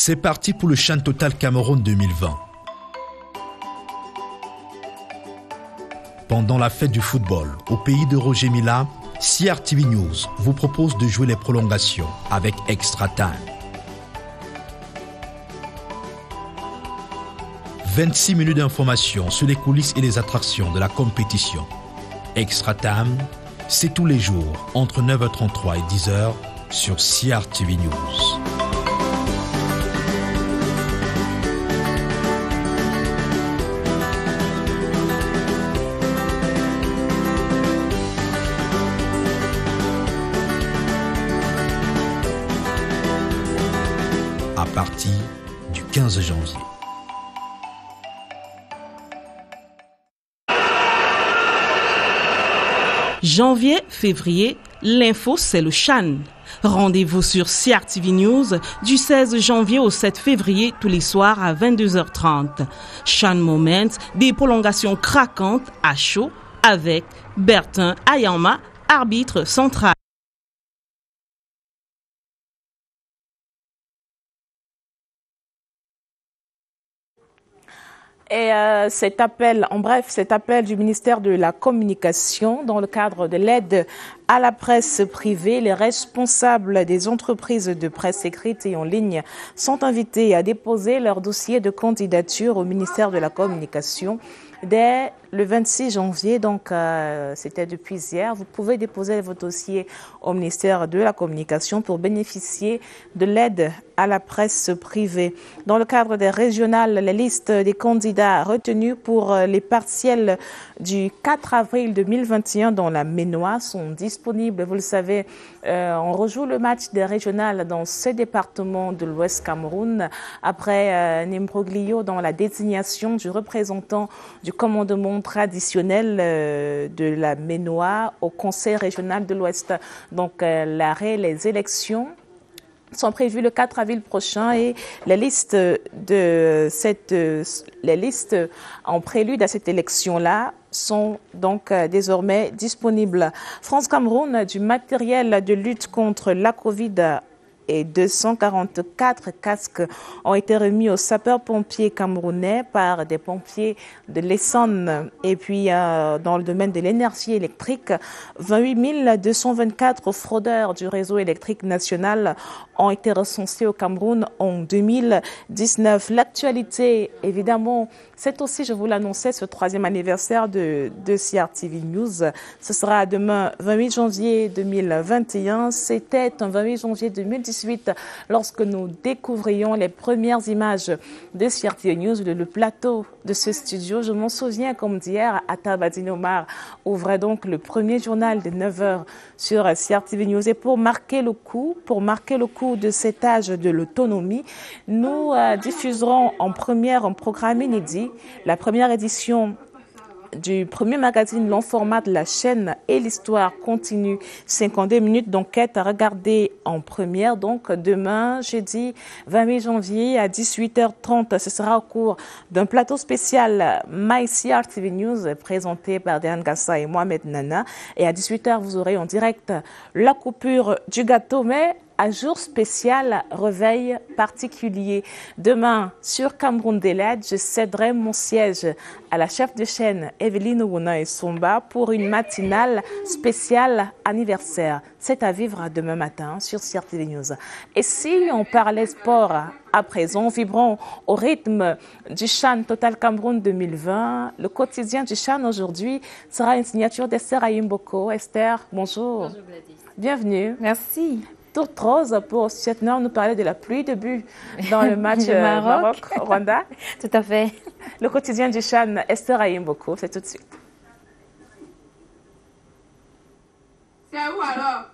C'est parti pour le CHAN Total Cameroun 2020. Pendant la fête du football, au pays de Roger Mila, CRTV News vous propose de jouer les prolongations avec Extra Time. 26 minutes d'information sur les coulisses et les attractions de la compétition. Extra Time, c'est tous les jours entre 9h33 et 10h sur CRTV News. À partir du 15 janvier. Janvier, février, l'info c'est le CHAN. Rendez-vous sur CRTV News du 16 janvier au 7 février tous les soirs à 22h30. CHAN Moments, des prolongations craquantes à chaud avec Bertin Ayama, arbitre central. Et cet appel du ministère de la Communication dans le cadre de l'aide à la presse privée, les responsables des entreprises de presse écrite et en ligne sont invités à déposer leur dossier de candidature au ministère de la Communication dès le 26 janvier, donc c'était depuis hier. Vous pouvez déposer votre dossier au ministère de la Communication pour bénéficier de l'aide à la presse privée. Dans le cadre des régionales, les listes des candidats retenus pour les partiels du 4 avril 2021 dans la Ménois sont disponibles. Vous le savez, on rejoue le match des régionales dans ce département de l'Ouest Cameroun après Nimbroglio dans la désignation du représentant du commandement traditionnel de la Ménois au Conseil régional de l'Ouest. Donc les élections sont prévues le 4 avril prochain et les listes en prélude à cette élection-là sont donc désormais disponibles. France Cameroun, du matériel de lutte contre la Covid et 244 casques ont été remis aux sapeurs-pompiers camerounais par des pompiers de l'Essonne. Et puis, dans le domaine de l'énergie électrique, 28 224 fraudeurs du réseau électrique national ont été recensés au Cameroun en 2019. L'actualité, évidemment, c'est aussi, je vous l'annonçais, ce 3e anniversaire de CRTV News. Ce sera demain, 28 janvier 2021. C'était un 28 janvier 2018 lorsque nous découvrions les premières images de CRTV News, le plateau de ce studio. Je m'en souviens comme d'hier, Atabadine Omar ouvrait donc le premier journal de 9h sur CRTV News. Et pour marquer le coup de cet âge de l'autonomie, nous diffuserons en programme inédit la première édition du premier magazine long format de la chaîne et l'histoire continue. 52 minutes d'enquête à regarder en première. Donc demain, jeudi 28 janvier à 18h30, ce sera au cours d'un plateau spécial My CRTV News présenté par Diane Gassa et Mohamed Nana. Et à 18h, vous aurez en direct la coupure du gâteau, mais à jour spécial, réveil particulier. Demain, sur Cameroun Délède, je céderai mon siège à la chef de chaîne Evelyne Ouna et Somba pour une matinale spéciale anniversaire. C'est à vivre demain matin sur CRTV News. Et si on parlait sport à présent, vibrons au rythme du CHAN Total Cameroun 2020. Le quotidien du CHAN aujourd'hui sera une signature d'Esther Ayimboko. Esther, bonjour. Bonjour Gladys. Bienvenue. Merci. Toute rose pour Chetnor nous parler de la pluie de but dans le match Maroc-Rwanda. Tout à fait. Le quotidien du CHAN, Esther Ayimboko, c'est tout de suite. C'est où alors?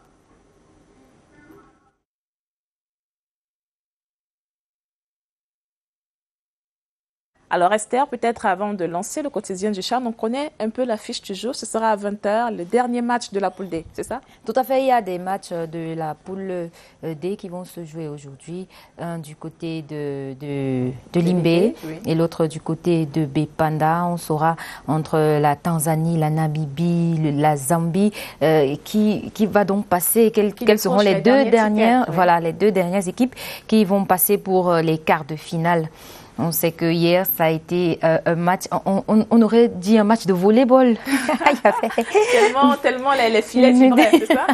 Alors Esther, peut-être avant de lancer le quotidien du CHAN, on connaît un peu l'affiche du jour. Ce sera à 20h, le dernier match de la poule D, c'est ça? Tout à fait, il y a des matchs de la poule D qui vont se jouer aujourd'hui. Un du côté de Limbé oui. et l'autre du côté de Bepanda. On saura entre la Tanzanie, la Namibie, la Zambie qui va donc passer, quelles seront les deux dernières, oui. Voilà, les deux dernières équipes qui vont passer pour les quarts de finale. On sait que hier, ça a été un match, on aurait dit un match de volley-ball. tellement les filets vibraient, c'est ça?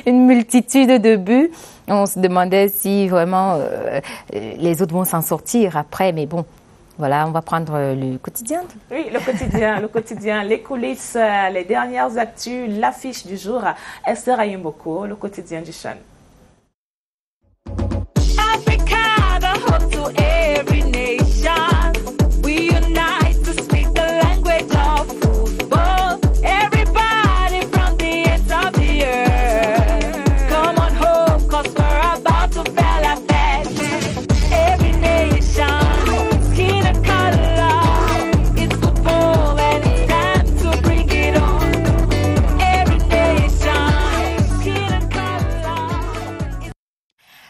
Une multitude de buts. On se demandait si vraiment les autres vont s'en sortir après, mais bon. Voilà, on va prendre le quotidien. Oui, le quotidien, les coulisses, les dernières actus, l'affiche du jour. Esther Ayimboko, le quotidien du CHAN.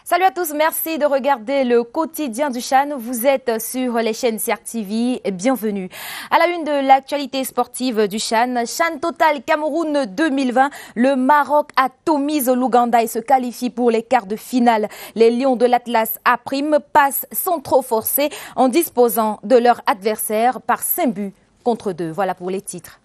Salut à tous, merci de regarder le quotidien du CHAN. Vous êtes sur les chaînes CRTV, bienvenue. À la une de l'actualité sportive du CHAN, CHAN Total Cameroun 2020, le Maroc atomise l'Ouganda et se qualifie pour les quarts de finale. Les Lions de l'Atlas A' passent sans trop forcer en disposant de leur adversaire par 5 buts contre 2. Voilà pour les titres.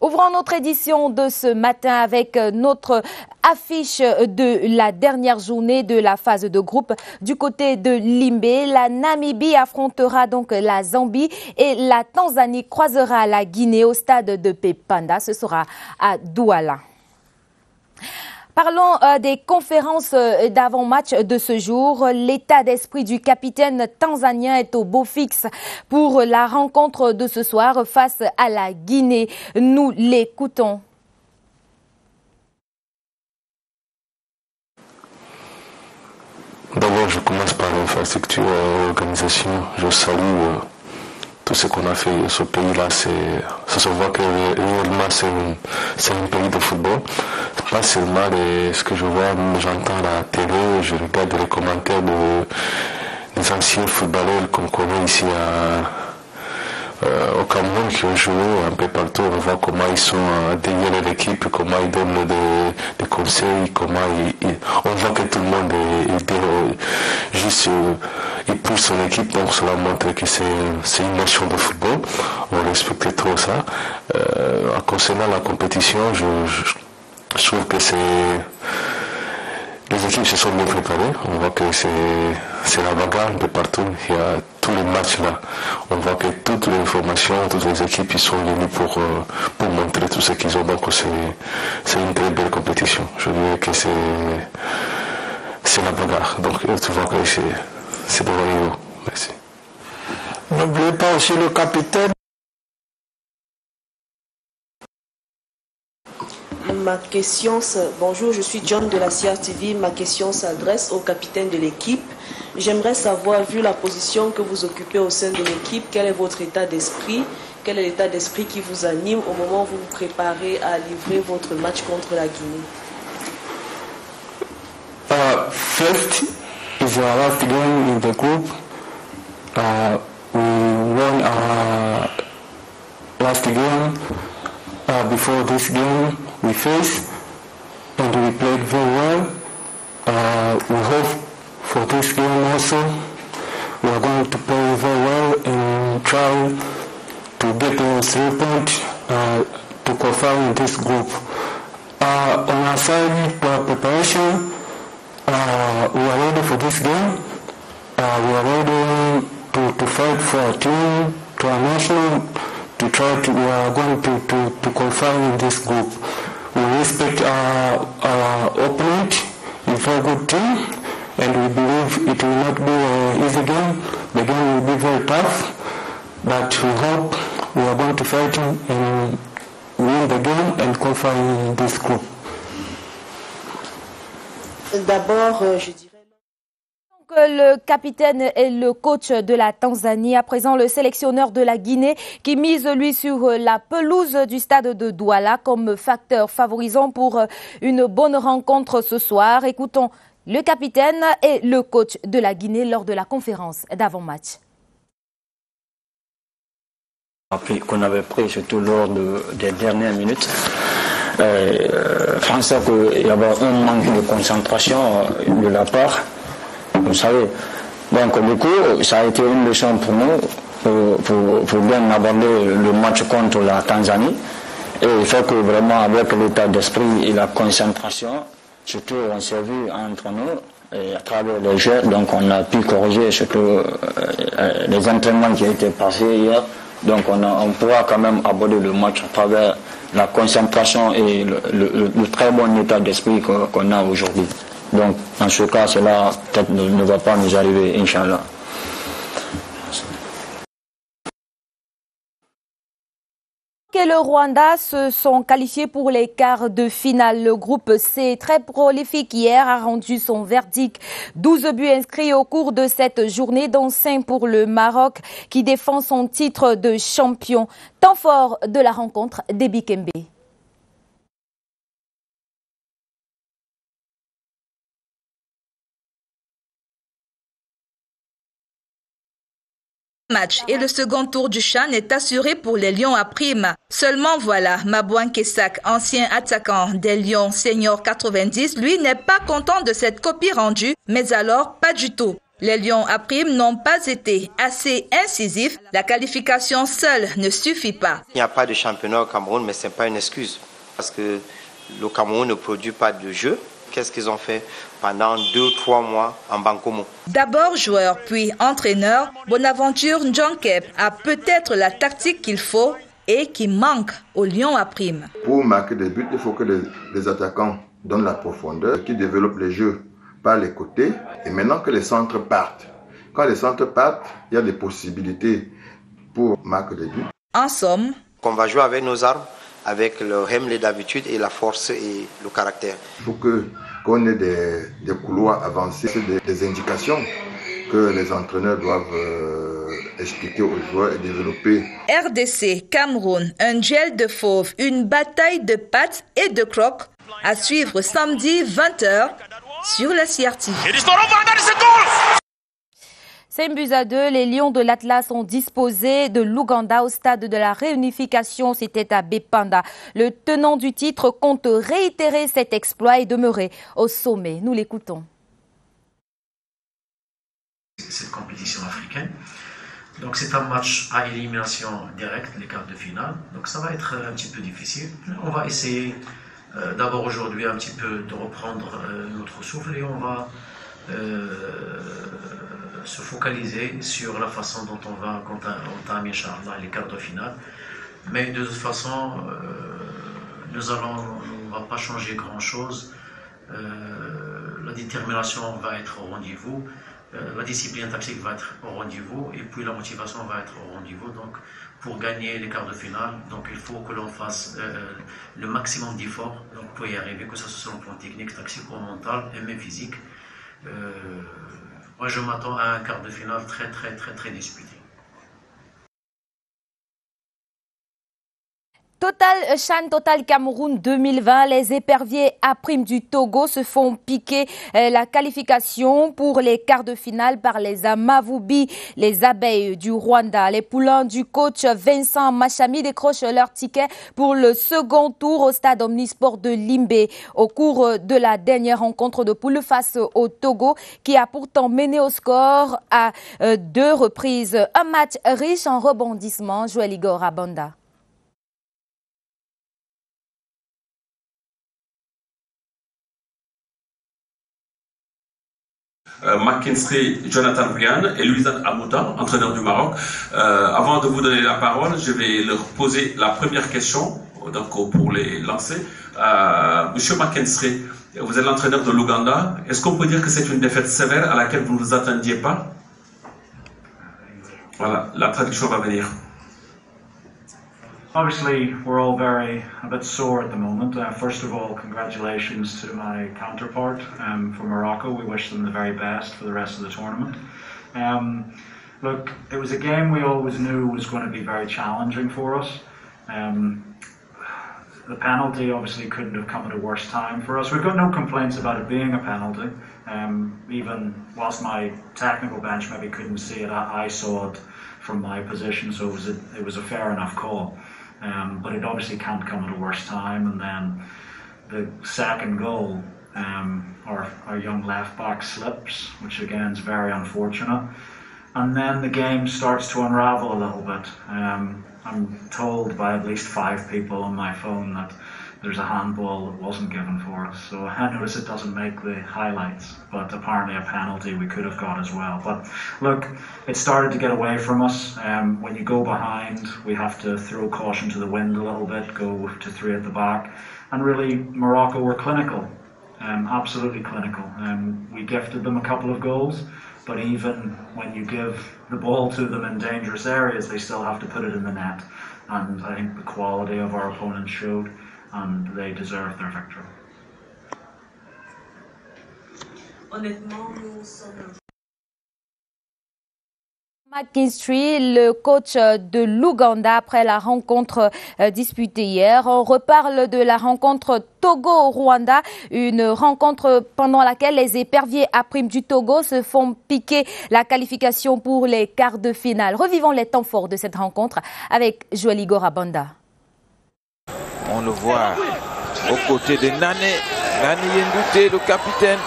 Ouvrons notre édition de ce matin avec notre affiche de la dernière journée de la phase de groupe. Du côté de Limbé, la Namibie affrontera donc la Zambie et la Tanzanie croisera la Guinée au stade de Bepanda. Ce sera à Douala. Parlons des conférences d'avant-match de ce jour. L'état d'esprit du capitaine tanzanien est au beau fixe pour la rencontre de ce soir face à la Guinée. Nous l'écoutons. D'abord, je commence par l'infrastructure et l'organisation. Je salue tout ce qu'on a fait ce pays-là. Ça se voit que réellement c'est un pays de football. Pas seulement ce que je vois, j'entends à la télé, je regarde les commentaires des anciens footballeurs qu'on connaît ici au Cameroun qui ont joué un peu partout. On voit comment ils sont derrière l'équipe, comment ils donnent des conseils, comment on voit que tout le monde est juste il pousse son équipe, donc cela montre que c'est une nation de football. On respecte trop ça. Concernant la compétition, je trouve que les équipes se sont bien préparées. On voit que c'est la bagarre un peu partout. Il y a tous les matchs là. On voit que toutes les formations, toutes les équipes, ils sont venues pour montrer tout ce qu'ils ont. Donc c'est une très belle compétition. Je dirais que c'est la bagarre. Donc tu vois que c'est de haut niveau. Merci. N'oubliez pas aussi le capitaine. Ma question, bonjour, je suis John de la CRTV. Ma question s'adresse au capitaine de l'équipe. J'aimerais savoir, vu la position que vous occupez au sein de l'équipe, quel est votre état d'esprit? Quel est l'état d'esprit qui vous anime au moment où vous vous préparez à livrer votre match contre la Guinée? First is our last game in the group. We won our last game. Before this game we faced, and we played very well. We hope for this game also we are going to play very well and try to get the 3 points to qualify in this group. On our side, preparation, we are ready for this game. We are ready to fight for our team, to our national, to try to, we are going to qualify in this group. We respect our opponent, a very good team, and we believe it will not be an easy game. The game will be very tough, but we hope we are going to fight and win the game and qualify in this group. D'abord, je dirais... Le capitaine et le coach de la Tanzanie, à présent le sélectionneur de la Guinée qui mise lui sur la pelouse du stade de Douala comme facteur favorisant pour une bonne rencontre ce soir. Écoutons le capitaine et le coach de la Guinée lors de la conférence d'avant-match. Qu'on avait pris surtout lors des dernières minutes. Je pense qu'il y avait un manque de concentration de la part. Vous savez, donc du coup, ça a été une leçon pour nous pour bien aborder le match contre la Tanzanie. Et il faut que vraiment avec l'état d'esprit et la concentration, surtout on s'est vu entre nous et à travers les jeux, donc on a pu corriger surtout les entraînements qui ont été passés hier. Donc on pourra quand même aborder le match à travers la concentration et le très bon état d'esprit qu'on a aujourd'hui. Donc, dans ce cas, cela peut-être ne va pas nous arriver, Inch'Allah. Et le Rwanda se sont qualifiés pour les quarts de finale. Le groupe C, très prolifique hier, a rendu son verdict. 12 buts inscrits au cours de cette journée, dont 5 pour le Maroc, qui défend son titre de champion. Temps fort de la rencontre d'Ebi Kembe. Match et le second tour du CHAN est assuré pour les Lions à prime. Seulement voilà, Mabouan Kesak, ancien attaquant des Lions senior 90, lui n'est pas content de cette copie rendue, mais alors pas du tout. Les Lions à prime n'ont pas été assez incisifs. La qualification seule ne suffit pas. Il n'y a pas de championnat au Cameroun, mais ce n'est pas une excuse. Parce que le Cameroun ne produit pas de jeu. Qu'est-ce qu'ils ont fait pendant 2-3 mois en Bankomo? D'abord joueur, puis entraîneur, Bonaventure Ndjonkep a peut-être la tactique qu'il faut et qui manque aux Lions à prime. Pour marquer des buts, il faut que les attaquants donnent la profondeur, qu'ils développent les jeux par les côtés et maintenant que les centres partent. Quand les centres partent, il y a des possibilités pour marquer des buts. En somme, qu'on va jouer avec nos armes, avec le remblai d'habitude et la force et le caractère. Il faut qu'on ait des couloirs avancés, des indications que les entraîneurs doivent expliquer aux joueurs et développer. RDC, Cameroun, un duel de fauves, une bataille de pattes et de crocs à suivre samedi 20h sur la CRTV. 5 buts à 2, les Lions de l'Atlas ont disposé de l'Ouganda au stade de la réunification. C'était à Bepanda. Le tenant du titre compte réitérer cet exploit et demeurer au sommet. Nous l'écoutons. Cette compétition africaine. Donc c'est un match à élimination directe, les quarts de finale. Donc ça va être un petit peu difficile. On va essayer d'abord aujourd'hui un petit peu de reprendre notre souffle et on va se focaliser sur la façon dont on va entamer les quarts de finale. Mais de toute façon, on ne va pas changer grand-chose. La détermination va être au rendez-vous, la discipline tactique va être au rendez-vous et puis la motivation va être au rendez-vous. Donc, pour gagner les quarts de finale, donc il faut que l'on fasse le maximum d'efforts pour y arriver, que ce soit sur le plan technique, tactico-mental et même physique. Moi, je m'attends à un quart de finale très disputé. CHAN Total Cameroun 2020, les éperviers à prime du Togo se font piquer la qualification pour les quarts de finale par les Amavubi, les abeilles du Rwanda. Les poulains du coach Vincent Machami décrochent leur ticket pour le second tour au stade Omnisport de Limbe. Au cours de la dernière rencontre de poule face au Togo, qui a pourtant mené au score à 2 reprises. Un match riche en rebondissements. Joël Igor Abanda. McKinstry, Jonathan Brian et Louisane Amouta, entraîneur du Maroc. Avant de vous donner la parole, je vais leur poser la première question, donc pour les lancer. Monsieur McKinstry, vous êtes l'entraîneur de l'Ouganda. Est-ce qu'on peut dire que c'est une défaite sévère à laquelle vous ne vous attendiez pas? Voilà, la traduction va venir. Obviously, we're all a bit sore at the moment. First of all, congratulations to my counterpart from Morocco. We wish them the very best for the rest of the tournament. Look, it was a game we always knew was going to be very challenging for us. The penalty obviously couldn't have come at a worse time for us. We've got no complaints about it being a penalty. Even whilst my technical bench maybe couldn't see it, I saw it from my position, so it was a fair enough call. But it obviously can't come at a worse time. And then the second goal, our young left back slips, which again is very unfortunate. And then the game starts to unravel a little bit. I'm told by at least 5 people on my phone that there's a handball that wasn't given for us. So I notice it doesn't make the highlights, but apparently a penalty we could have got as well. But look, it started to get away from us. When you go behind, we have to throw caution to the wind a little bit, go to 3 at the back. And really, Morocco were clinical, absolutely clinical. We gifted them a couple of goals, but even when you give the ball to them in dangerous areas, they still have to put it in the net. And I think the quality of our opponents showed, and they deserve their victory. McKinstry, le coach de l'Ouganda après la rencontre disputée hier. On reparle de la rencontre Togo-Rwanda, une rencontre pendant laquelle les éperviers à prime du Togo se font piquer la qualification pour les quarts de finale. Revivons les temps forts de cette rencontre avec Joël Igor Abanda. On le voit aux côtés de Nane Yendouté, le capitaine.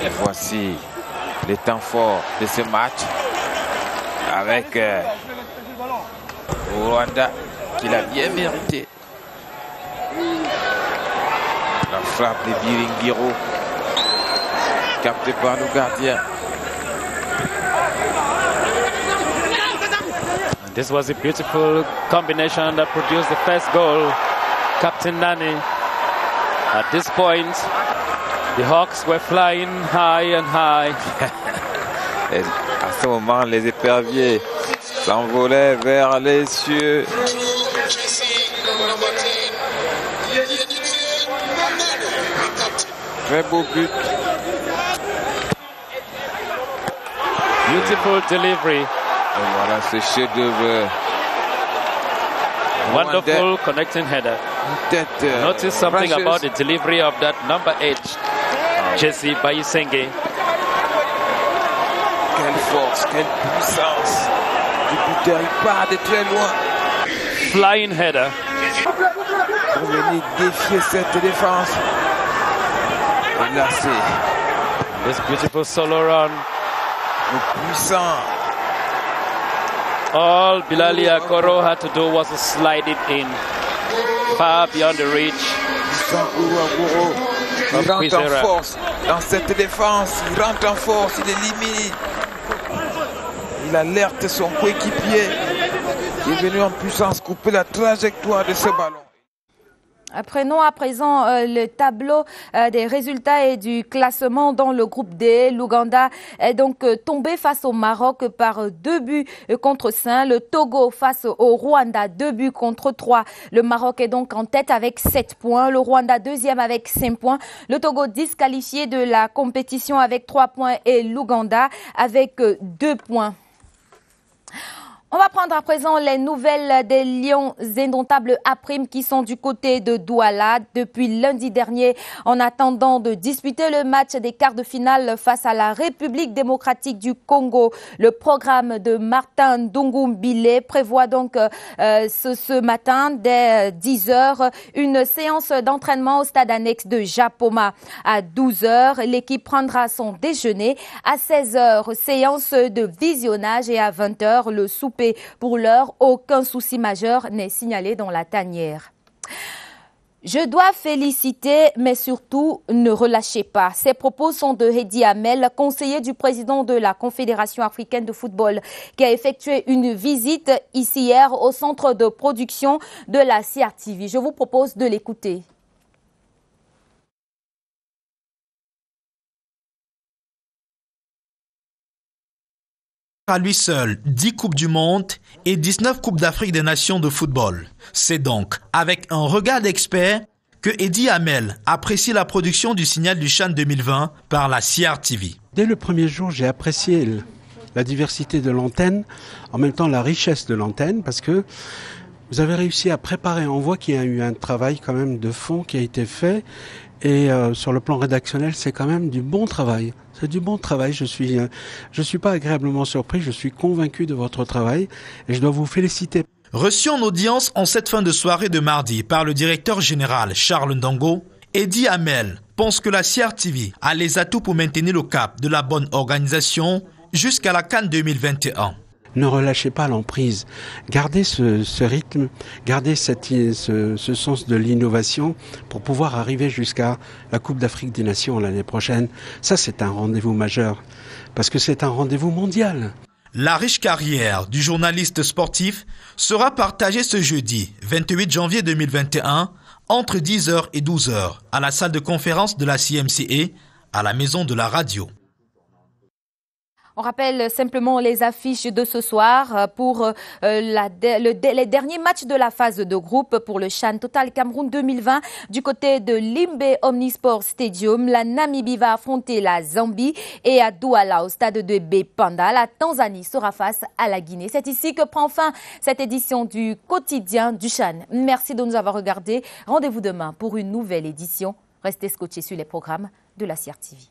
Et voici les temps forts de ce match avec Rwanda qui l'a bien mérité. La frappe de Biringiro captée par le gardien. This was a beautiful combination that produced the first goal. Captain Nani. At this point, the Hawks were flying high and high. Et à ce moment, les éperviers s'envolaient vers les cieux. Très beau but. Beautiful delivery. Et voilà ce chef-d'œuvre. Wonderful connecting header. Notice something branches. about the delivery of that number 8, Jesse Bayisenge. Quelle force, quelle puissance. Le buteur, il part de très loin. Flying header. Pour venir défier cette défense. Et là, c'est this beautiful solo run. Le puissant. All Bilali Akoro had to do was to slide it in, far beyond the reach. Il rentre en force dans cette défense, il rentre en force, il élimine. Il alerte son coéquipier. Il est venu en puissance couper la trajectoire de ce ballon. Prenons à présent le tableau des résultats et du classement dans le groupe D. L'Ouganda est donc tombé face au Maroc par 2 buts contre 5. Le Togo face au Rwanda, 2 buts contre 3. Le Maroc est donc en tête avec 7 points. Le Rwanda deuxième avec 5 points. Le Togo disqualifié de la compétition avec 3 points et l'Ouganda avec 2 points. On va prendre à présent les nouvelles des Lions indomptables A' qui sont du côté de Douala depuis lundi dernier en attendant de disputer le match des quarts de finale face à la République démocratique du Congo. Le programme de Martin Ndungumbile prévoit donc ce matin dès 10h une séance d'entraînement au stade annexe de Japoma. À 12h, l'équipe prendra son déjeuner. À 16h, séance de visionnage et à 20h, le souper. Pour l'heure, aucun souci majeur n'est signalé dans la tanière. Je dois féliciter, mais surtout ne relâchez pas. Ces propos sont de Hedi Hamel, conseiller du président de la Confédération africaine de football, qui a effectué une visite ici hier au centre de production de la CRTV. Je vous propose de l'écouter. À lui seul, 10 Coupes du Monde et 19 Coupes d'Afrique des Nations de football. C'est donc avec un regard d'expert que Eddie Hamel apprécie la production du signal du CHAN 2020 par la CRTV. Dès le premier jour, j'ai apprécié la diversité de l'antenne, en même temps la richesse de l'antenne, parce que vous avez réussi à préparer. On voit qu'il y a eu un travail quand même de fond qui a été fait, et sur le plan rédactionnel, c'est quand même du bon travail. C'est du bon travail. Je suis pas agréablement surpris. Je suis convaincu de votre travail, et je dois vous féliciter. Reçu en audience en cette fin de soirée de mardi par le directeur général Charles Ndango, Eddie Hamel pense que la CRTV a les atouts pour maintenir le cap de la bonne organisation jusqu'à la CAN 2021. Ne relâchez pas l'emprise. Gardez ce rythme, gardez ce sens de l'innovation pour pouvoir arriver jusqu'à la Coupe d'Afrique des Nations l'année prochaine. Ça, c'est un rendez-vous majeur, parce que c'est un rendez-vous mondial. La riche carrière du journaliste sportif sera partagée ce jeudi 28 janvier 2021 entre 10h et 12h à la salle de conférence de la CMCA à la Maison de la Radio. On rappelle simplement les affiches de ce soir pour les derniers matchs de la phase de groupe pour le CHAN Total Cameroun 2020. Du côté de Limbe Omnisport Stadium, la Namibie va affronter la Zambie et à Douala, au stade de Bepanda, la Tanzanie sera face à la Guinée. C'est ici que prend fin cette édition du quotidien du CHAN. Merci de nous avoir regardés. Rendez-vous demain pour une nouvelle édition. Restez scotchés sur les programmes de la CRTV.